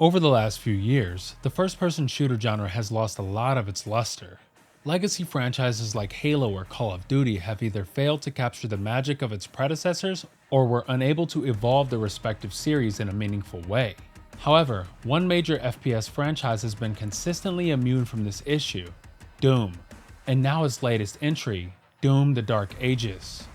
Over the last few years, the first-person shooter genre has lost a lot of its luster. Legacy franchises like Halo or Call of Duty have either failed to capture the magic of its predecessors or were unable to evolve their respective series in a meaningful way. However, one major FPS franchise has been consistently immune from this issue: Doom, and now its latest entry, Doom: The Dark Ages.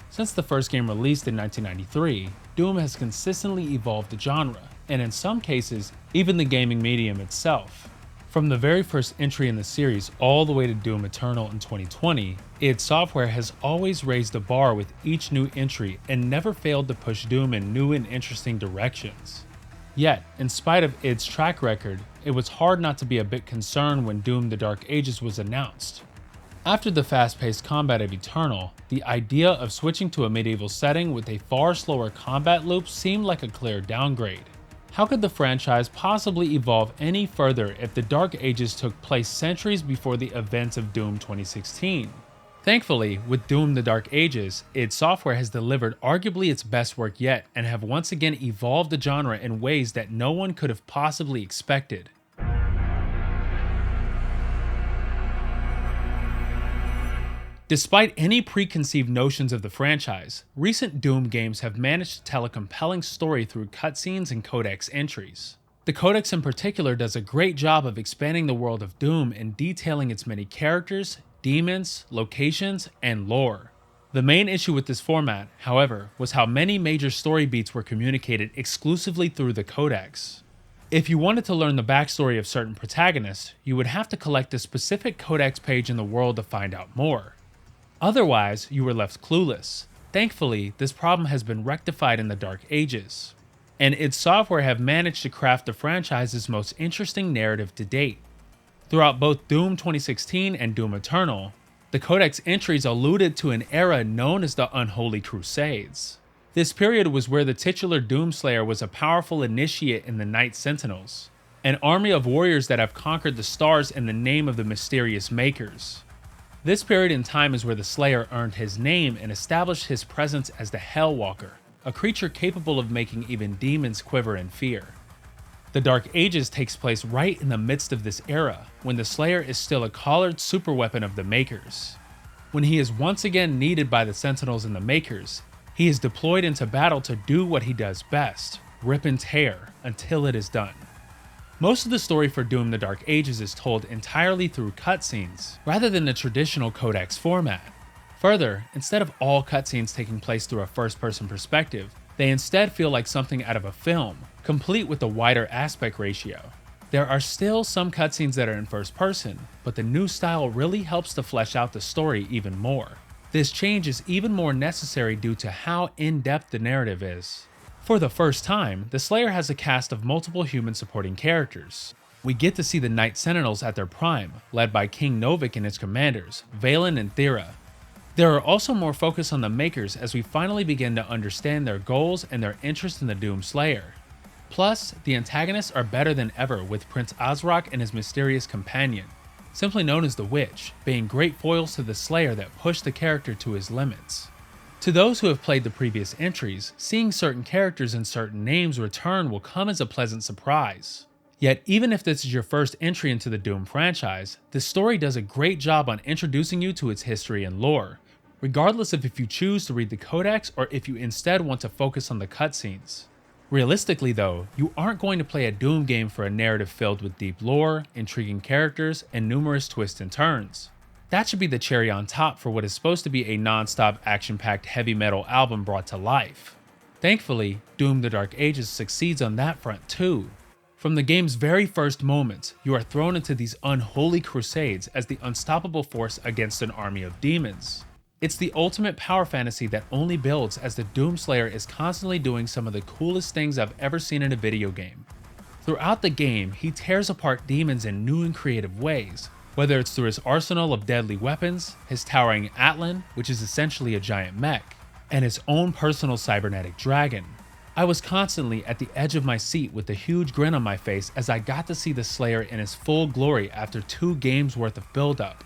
Since the first game released in 1993, Doom has consistently evolved the genre, and in some cases, even the gaming medium itself. From the very first entry in the series all the way to Doom Eternal in 2020, id Software has always raised the bar with each new entry and never failed to push Doom in new and interesting directions. Yet, in spite of id's track record, it was hard not to be a bit concerned when Doom: The Dark Ages was announced. After the fast-paced combat of Eternal, the idea of switching to a medieval setting with a far slower combat loop seemed like a clear downgrade. How could the franchise possibly evolve any further if the Dark Ages took place centuries before the events of Doom 2016? Thankfully, with Doom: The Dark Ages, id Software has delivered arguably its best work yet and have once again evolved the genre in ways that no one could have possibly expected. Despite any preconceived notions of the franchise, recent Doom games have managed to tell a compelling story through cutscenes and codex entries. The codex in particular does a great job of expanding the world of Doom and detailing its many characters, demons, locations, and lore. The main issue with this format, however, was how many major story beats were communicated exclusively through the codex. If you wanted to learn the backstory of certain protagonists, you would have to collect a specific codex page in the world to find out more. Otherwise, you were left clueless. Thankfully, this problem has been rectified in the Dark Ages, and id Software have managed to craft the franchise's most interesting narrative to date. Throughout both Doom 2016 and Doom Eternal, the codex entries alluded to an era known as the Unholy Crusades. This period was where the titular Doomslayer was a powerful initiate in the Night Sentinels, an army of warriors that have conquered the stars in the name of the mysterious Makers. This period in time is where the Slayer earned his name and established his presence as the Hellwalker, a creature capable of making even demons quiver in fear. The Dark Ages takes place right in the midst of this era, when the Slayer is still a collared superweapon of the Makers. When he is once again needed by the Sentinels and the Makers, he is deployed into battle to do what he does best: rip and tear until it is done. Most of the story for Doom: The Dark Ages is told entirely through cutscenes, rather than the traditional codex format. Further, instead of all cutscenes taking place through a first-person perspective, they instead feel like something out of a film, complete with a wider aspect ratio. There are still some cutscenes that are in first person, but the new style really helps to flesh out the story even more. This change is even more necessary due to how in-depth the narrative is. For the first time, the Slayer has a cast of multiple human supporting characters. We get to see the Night Sentinels at their prime, led by King Novik and his commanders, Valen and Thera. There are also more focus on the Makers as we finally begin to understand their goals and their interest in the Doom Slayer. Plus, the antagonists are better than ever, with Prince Azrak and his mysterious companion, simply known as the Witch, being great foils to the Slayer that push the character to his limits. To those who have played the previous entries, seeing certain characters and certain names return will come as a pleasant surprise. Yet even if this is your first entry into the Doom franchise, the story does a great job on introducing you to its history and lore, regardless of if you choose to read the codex or if you instead want to focus on the cutscenes. Realistically though, you aren't going to play a Doom game for a narrative filled with deep lore, intriguing characters, and numerous twists and turns. That should be the cherry on top for what is supposed to be a non-stop action-packed heavy metal album brought to life. Thankfully, Doom: The Dark Ages succeeds on that front too. From the game's very first moments, you are thrown into these unholy crusades as the unstoppable force against an army of demons. It's the ultimate power fantasy that only builds as the Doomslayer is constantly doing some of the coolest things I've ever seen in a video game. Throughout the game, he tears apart demons in new and creative ways, whether it's through his arsenal of deadly weapons, his towering Atlan, which is essentially a giant mech, and his own personal cybernetic dragon. I was constantly at the edge of my seat with a huge grin on my face as I got to see the Slayer in his full glory after 2 games worth of build-up.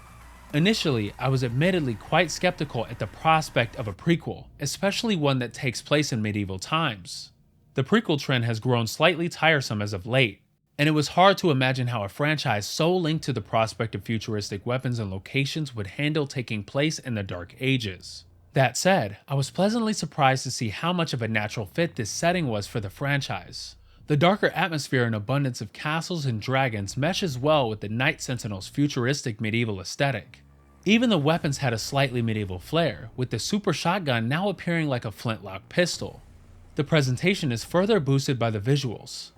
Initially, I was admittedly quite skeptical at the prospect of a prequel, especially one that takes place in medieval times. The prequel trend has grown slightly tiresome as of late, and it was hard to imagine how a franchise so linked to the prospect of futuristic weapons and locations would handle taking place in the Dark Ages. That said, I was pleasantly surprised to see how much of a natural fit this setting was for the franchise. The darker atmosphere and abundance of castles and dragons meshes well with the Night Sentinel's futuristic medieval aesthetic. Even the weapons had a slightly medieval flair, with the super shotgun now appearing like a flintlock pistol. The presentation is further boosted by the visuals.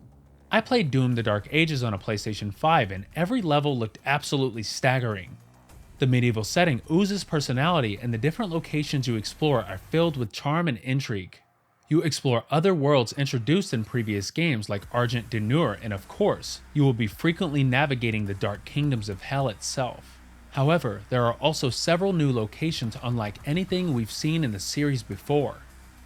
I played Doom: The Dark Ages on a PlayStation 5 and every level looked absolutely staggering. The medieval setting oozes personality and the different locations you explore are filled with charm and intrigue. You explore other worlds introduced in previous games like Argent d'Nur, and of course, you will be frequently navigating the dark kingdoms of Hell itself. However, there are also several new locations unlike anything we've seen in the series before.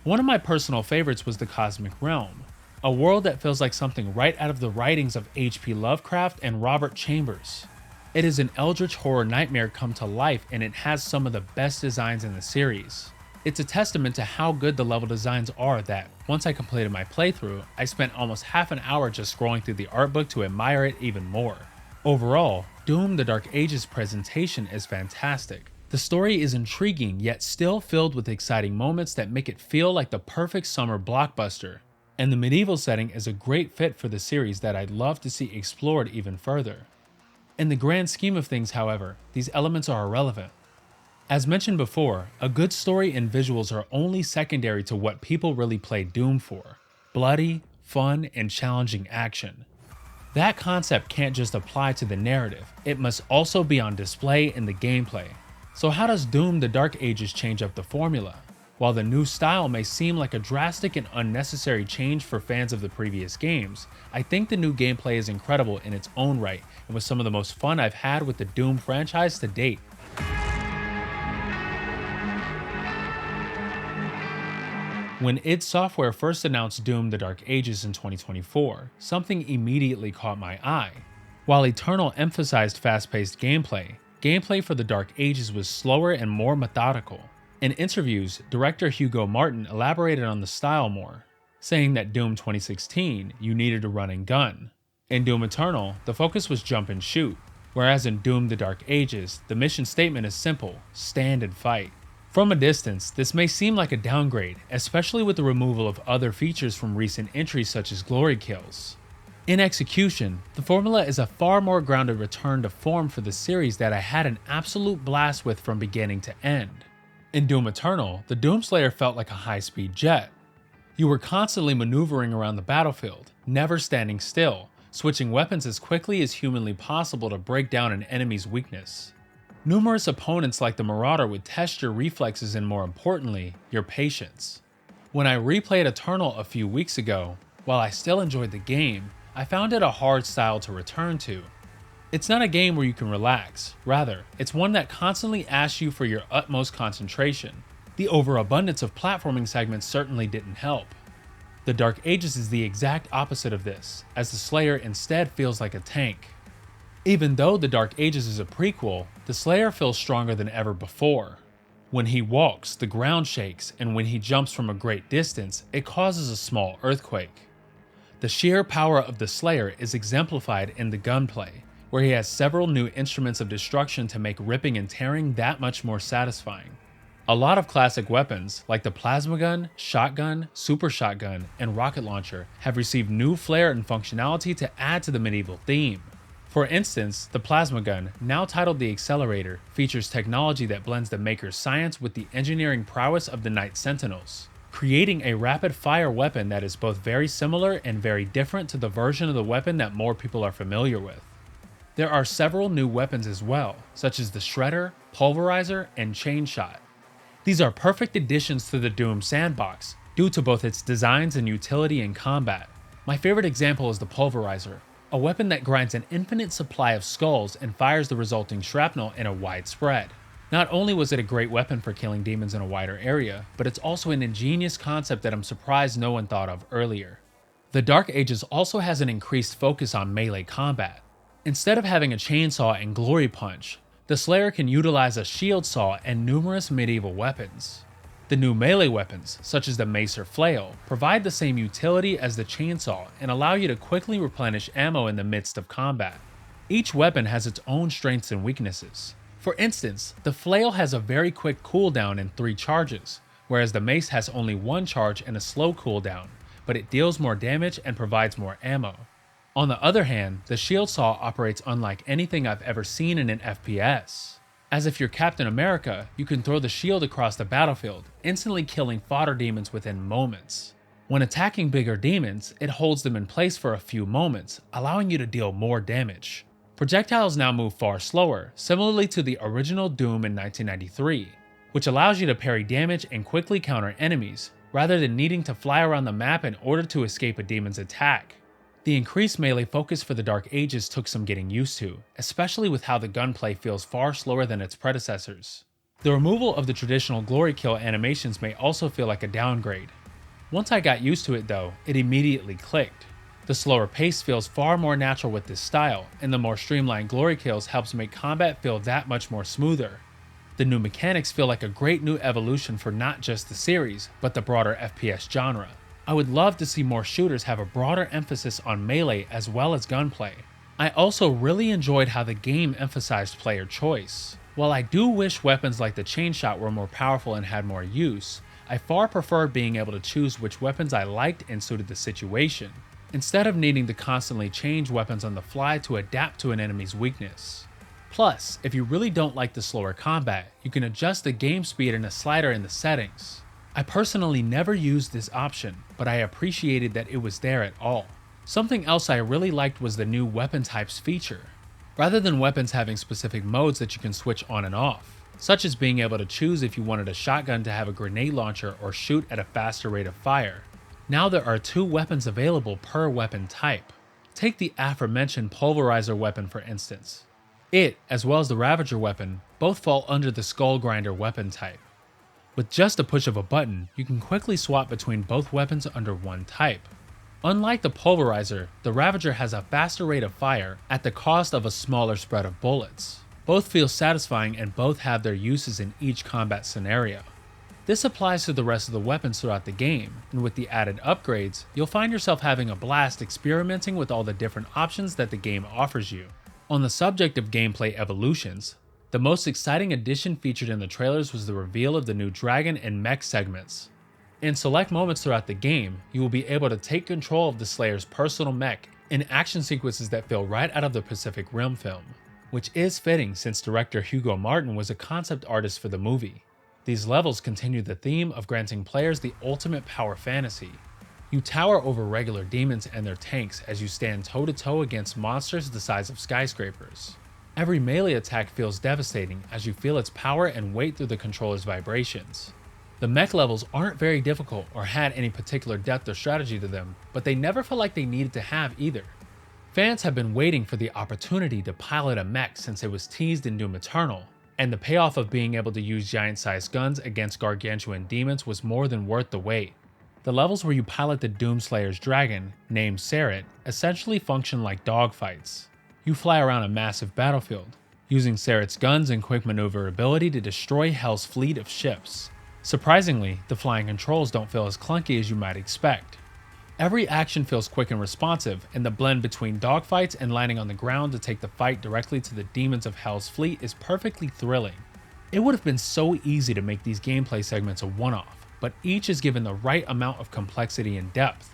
One of my personal favorites was the Cosmic Realm, a world that feels like something right out of the writings of H.P. Lovecraft and Robert Chambers. It is an eldritch horror nightmare come to life, and it has some of the best designs in the series. It's a testament to how good the level designs are that, once I completed my playthrough, I spent almost half an hour just scrolling through the art book to admire it even more. Overall, Doom: The Dark Ages presentation is fantastic. The story is intriguing yet still filled with exciting moments that make it feel like the perfect summer blockbuster. And the medieval setting is a great fit for the series that I'd love to see explored even further. In the grand scheme of things, however, these elements are irrelevant. As mentioned before, a good story and visuals are only secondary to what people really play Doom for: bloody, fun, and challenging action. That concept can't just apply to the narrative, it must also be on display in the gameplay. So how does Doom: The Dark Ages change up the formula? While the new style may seem like a drastic and unnecessary change for fans of the previous games, I think the new gameplay is incredible in its own right and was some of the most fun I've had with the Doom franchise to date. When id Software first announced Doom: The Dark Ages in 2024, something immediately caught my eye. While Eternal emphasized fast-paced gameplay, gameplay for The Dark Ages was slower and more methodical. In interviews, director Hugo Martin elaborated on the style more, saying that Doom 2016, you needed to run and gun. In Doom Eternal, the focus was jump and shoot, whereas in Doom: The Dark Ages, the mission statement is simple: stand and fight. From a distance, this may seem like a downgrade, especially with the removal of other features from recent entries such as glory kills. In execution, the formula is a far more grounded return to form for the series that I had an absolute blast with from beginning to end. In Doom Eternal, the Doomslayer felt like a high-speed jet. You were constantly maneuvering around the battlefield, never standing still, switching weapons as quickly as humanly possible to break down an enemy's weakness. Numerous opponents like the Marauder would test your reflexes and, more importantly, your patience. When I replayed Eternal a few weeks ago, while I still enjoyed the game, I found it a hard style to return to. It's not a game where you can relax, rather, it's one that constantly asks you for your utmost concentration. The overabundance of platforming segments certainly didn't help. The Dark Ages is the exact opposite of this, as the Slayer instead feels like a tank. Even though The Dark Ages is a prequel, the Slayer feels stronger than ever before. When he walks, the ground shakes, and when he jumps from a great distance, it causes a small earthquake. The sheer power of the Slayer is exemplified in the gunplay, where he has several new instruments of destruction to make ripping and tearing that much more satisfying. A lot of classic weapons, like the plasma gun, shotgun, super shotgun, and rocket launcher, have received new flair and functionality to add to the medieval theme. For instance, the plasma gun, now titled the Accelerator, features technology that blends the maker's science with the engineering prowess of the Night Sentinels, creating a rapid-fire weapon that is both very similar and very different to the version of the weapon that more people are familiar with. There are several new weapons as well, such as the Shredder, Pulverizer, and Chain Shot. These are perfect additions to the Doom sandbox, due to both its designs and utility in combat. My favorite example is the Pulverizer, a weapon that grinds an infinite supply of skulls and fires the resulting shrapnel in a wide spread. Not only was it a great weapon for killing demons in a wider area, but it's also an ingenious concept that I'm surprised no one thought of earlier. The Dark Ages also has an increased focus on melee combat. Instead of having a chainsaw and glory punch, the Slayer can utilize a shield saw and numerous medieval weapons. The new melee weapons, such as the mace or flail, provide the same utility as the chainsaw and allow you to quickly replenish ammo in the midst of combat. Each weapon has its own strengths and weaknesses. For instance, the flail has a very quick cooldown in 3 charges, whereas the mace has only 1 charge and a slow cooldown, but it deals more damage and provides more ammo. On the other hand, the shield saw operates unlike anything I've ever seen in an FPS. As if you're Captain America, you can throw the shield across the battlefield, instantly killing fodder demons within moments. When attacking bigger demons, it holds them in place for a few moments, allowing you to deal more damage. Projectiles now move far slower, similarly to the original Doom in 1993, which allows you to parry damage and quickly counter enemies, rather than needing to fly around the map in order to escape a demon's attack. The increased melee focus for the Dark Ages took some getting used to, especially with how the gunplay feels far slower than its predecessors. The removal of the traditional glory kill animations may also feel like a downgrade. Once I got used to it though, it immediately clicked. The slower pace feels far more natural with this style, and the more streamlined glory kills helps make combat feel that much more smoother. The new mechanics feel like a great new evolution for not just the series, but the broader FPS genre. I would love to see more shooters have a broader emphasis on melee as well as gunplay. I also really enjoyed how the game emphasized player choice. While I do wish weapons like the chain shot were more powerful and had more use, I far preferred being able to choose which weapons I liked and suited the situation, instead of needing to constantly change weapons on the fly to adapt to an enemy's weakness. Plus, if you really don't like the slower combat, you can adjust the game speed in a slider in the settings. I personally never used this option, but I appreciated that it was there at all. Something else I really liked was the new weapon types feature. Rather than weapons having specific modes that you can switch on and off, such as being able to choose if you wanted a shotgun to have a grenade launcher or shoot at a faster rate of fire, now there are 2 weapons available per weapon type. Take the aforementioned pulverizer weapon for instance. It, as well as the Ravager weapon, both fall under the Skull Grinder weapon type. With just a push of a button, you can quickly swap between both weapons under one type. Unlike the Pulverizer, the Ravager has a faster rate of fire at the cost of a smaller spread of bullets. Both feel satisfying and both have their uses in each combat scenario. This applies to the rest of the weapons throughout the game, and with the added upgrades, you'll find yourself having a blast experimenting with all the different options that the game offers you. On the subject of gameplay evolutions, the most exciting addition featured in the trailers was the reveal of the new dragon and mech segments. In select moments throughout the game, you will be able to take control of the Slayer's personal mech in action sequences that feel right out of the Pacific Rim film, which is fitting since director Hugo Martin was a concept artist for the movie. These levels continue the theme of granting players the ultimate power fantasy. You tower over regular demons and their tanks as you stand toe-to-toe against monsters the size of skyscrapers. Every melee attack feels devastating as you feel its power and weight through the controller's vibrations. The mech levels aren't very difficult or had any particular depth or strategy to them, but they never felt like they needed to have either. Fans have been waiting for the opportunity to pilot a mech since it was teased in Doom Eternal, and the payoff of being able to use giant-sized guns against gargantuan demons was more than worth the wait. The levels where you pilot the Doomslayer's dragon, named Sarat, essentially function like dogfights. You fly around a massive battlefield, using Sarat's guns and quick maneuverability to destroy Hell's fleet of ships. Surprisingly, the flying controls don't feel as clunky as you might expect. Every action feels quick and responsive, and the blend between dogfights and landing on the ground to take the fight directly to the demons of Hell's fleet is perfectly thrilling. It would have been so easy to make these gameplay segments a one-off, but each is given the right amount of complexity and depth.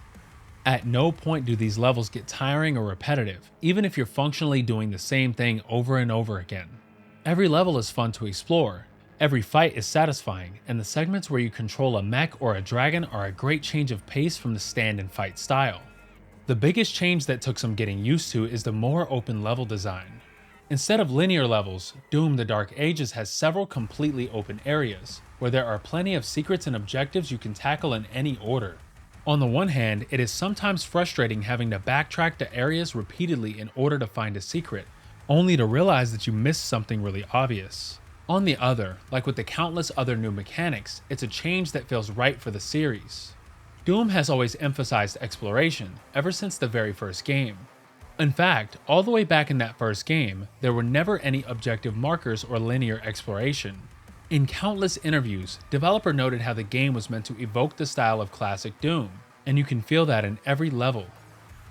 At no point do these levels get tiring or repetitive, even if you're functionally doing the same thing over and over again. Every level is fun to explore, every fight is satisfying, and the segments where you control a mech or a dragon are a great change of pace from the stand and fight style. The biggest change that took some getting used to is the more open level design. Instead of linear levels, Doom: The Dark Ages has several completely open areas, where there are plenty of secrets and objectives you can tackle in any order. On the one hand, it is sometimes frustrating having to backtrack to areas repeatedly in order to find a secret, only to realize that you missed something really obvious. On the other, like with the countless other new mechanics, it's a change that feels right for the series. Doom has always emphasized exploration, ever since the very first game. In fact, all the way back in that first game, there were never any objective markers or linear exploration. In countless interviews, developer noted how the game was meant to evoke the style of classic Doom, and you can feel that in every level.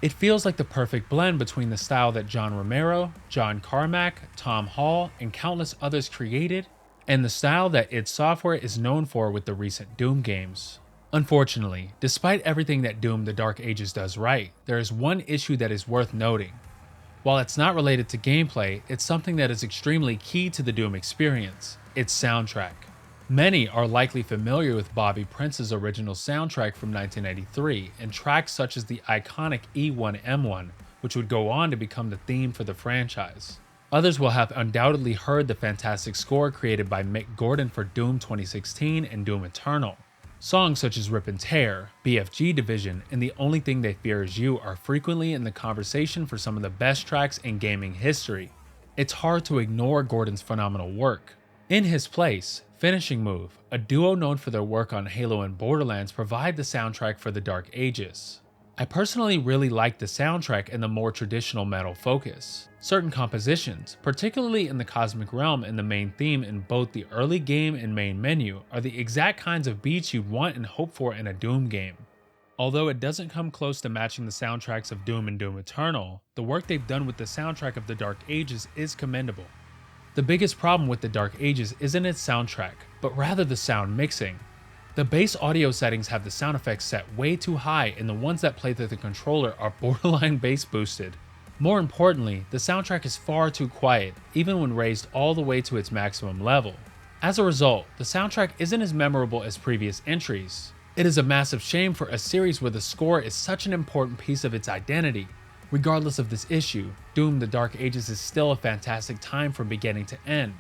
It feels like the perfect blend between the style that John Romero, John Carmack, Tom Hall, and countless others created, and the style that id Software is known for with the recent Doom games. Unfortunately, despite everything that Doom: The Dark Ages does right, there is one issue that is worth noting. While it's not related to gameplay, it's something that is extremely key to the Doom experience: its soundtrack. Many are likely familiar with Bobby Prince's original soundtrack from 1993 and tracks such as the iconic E1M1, which would go on to become the theme for the franchise. Others will have undoubtedly heard the fantastic score created by Mick Gordon for Doom 2016 and Doom Eternal. Songs such as Rip and Tear, BFG Division, and The Only Thing They Fear Is You are frequently in the conversation for some of the best tracks in gaming history. It's hard to ignore Gordon's phenomenal work. In his place, Finishing Move, a duo known for their work on Halo and Borderlands, provide the soundtrack for the Dark Ages. I personally really like the soundtrack and the more traditional metal focus. Certain compositions, particularly in the Cosmic Realm and the main theme in both the early game and main menu, are the exact kinds of beats you'd want and hope for in a Doom game. Although it doesn't come close to matching the soundtracks of Doom and Doom Eternal, the work they've done with the soundtrack of the Dark Ages is commendable. The biggest problem with the Dark Ages isn't its soundtrack, but rather the sound mixing. The base audio settings have the sound effects set way too high, and the ones that play through the controller are borderline bass boosted. More importantly, the soundtrack is far too quiet, even when raised all the way to its maximum level. As a result, the soundtrack isn't as memorable as previous entries. It is a massive shame for a series where the score is such an important piece of its identity. Regardless of this issue, Doom: The Dark Ages is still a fantastic time from beginning to end.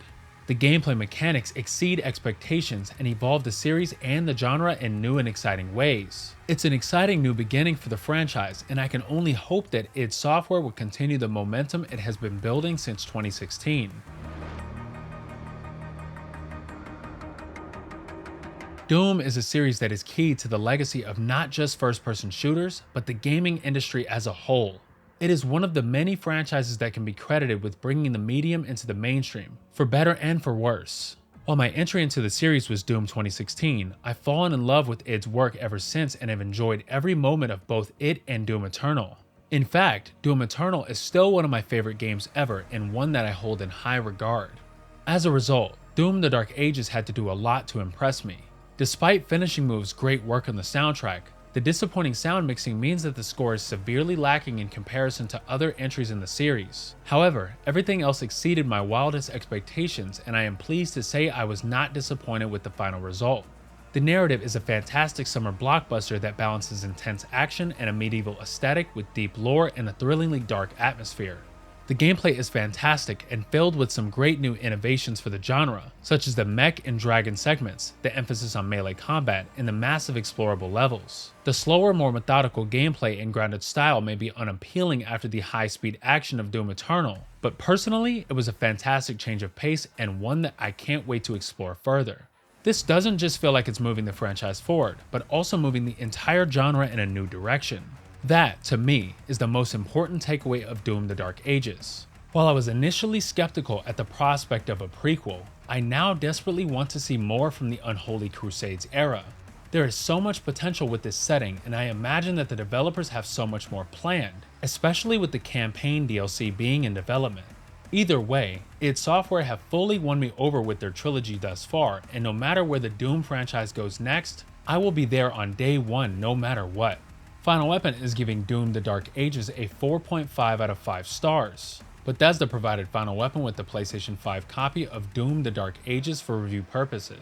The gameplay mechanics exceed expectations and evolve the series and the genre in new and exciting ways. It's an exciting new beginning for the franchise, and I can only hope that id Software will continue the momentum it has been building since 2016. Doom is a series that is key to the legacy of not just first-person shooters, but the gaming industry as a whole. It is one of the many franchises that can be credited with bringing the medium into the mainstream, for better and for worse. While my entry into the series was Doom 2016, I've fallen in love with id's work ever since and have enjoyed every moment of both it and Doom Eternal. In fact, Doom Eternal is still one of my favorite games ever and one that I hold in high regard. As a result, Doom: The Dark Ages had to do a lot to impress me. Despite Finishing Move's great work on the soundtrack, the disappointing sound mixing means that the score is severely lacking in comparison to other entries in the series. However, everything else exceeded my wildest expectations, and I am pleased to say I was not disappointed with the final result. The narrative is a fantastic summer blockbuster that balances intense action and a medieval aesthetic with deep lore and a thrillingly dark atmosphere. The gameplay is fantastic and filled with some great new innovations for the genre, such as the mech and dragon segments, the emphasis on melee combat, and the massive explorable levels. The slower, more methodical gameplay and grounded style may be unappealing after the high-speed action of Doom Eternal, but personally, it was a fantastic change of pace and one that I can't wait to explore further. This doesn't just feel like it's moving the franchise forward, but also moving the entire genre in a new direction. That, to me, is the most important takeaway of Doom: The Dark Ages. While I was initially skeptical at the prospect of a prequel, I now desperately want to see more from the Unholy Crusades era. There is so much potential with this setting, and I imagine that the developers have so much more planned, especially with the campaign DLC being in development. Either way, id Software have fully won me over with their trilogy thus far, and no matter where the Doom franchise goes next, I will be there on day one no matter what. Final Weapon is giving Doom: The Dark Ages a 4.5 out of 5 stars. Bethesda provided Final Weapon with the PlayStation 5 copy of Doom: The Dark Ages for review purposes.